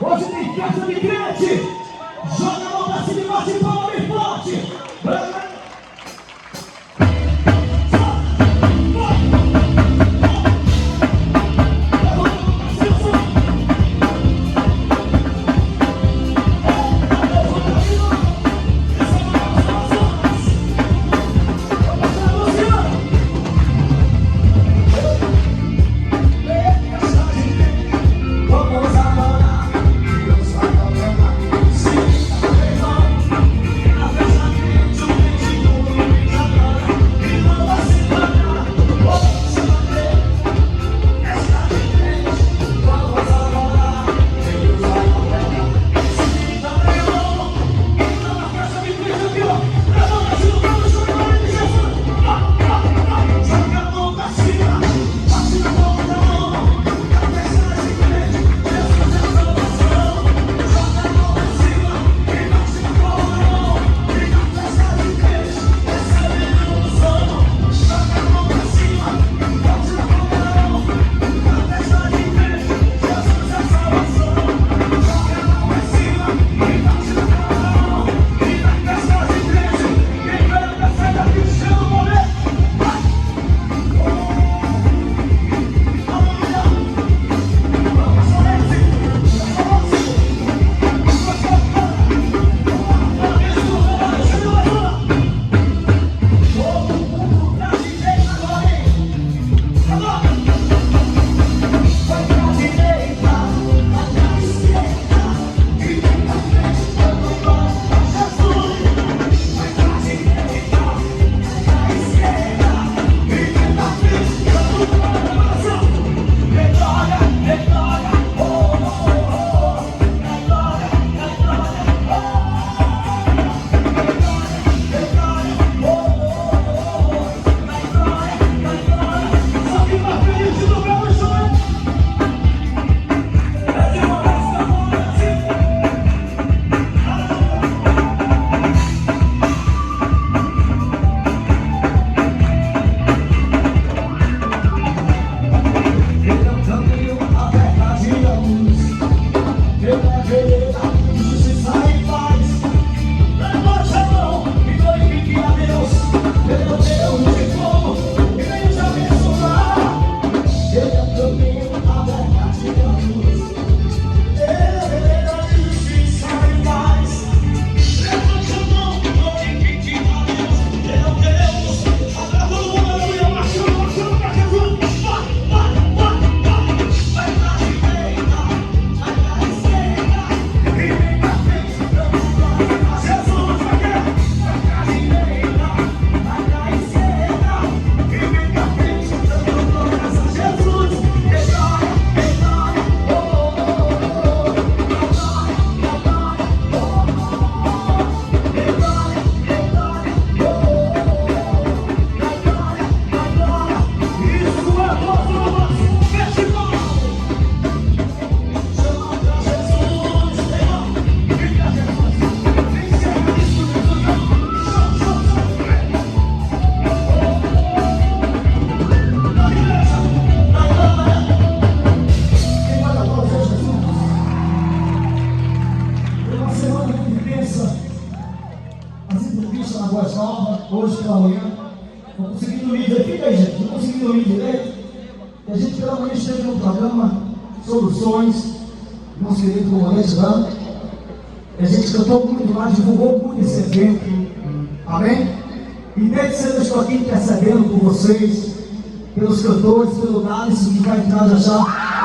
Hoje tem festa de crente. Joga a mão pra cima e bate palma bem forte. Hoje pela manhã, não consegui dormir direito. Fica aí, gente, não consegui dormir direito. E a gente pela manhã esteve no programa Soluções, nosso querido comandante Dan. E a gente cantou muito demais, divulgou muito esse evento. Amém? E desde cedo eu estou aqui intercedendo por vocês, pelos cantores, pelo Nálice que vai entrar já já.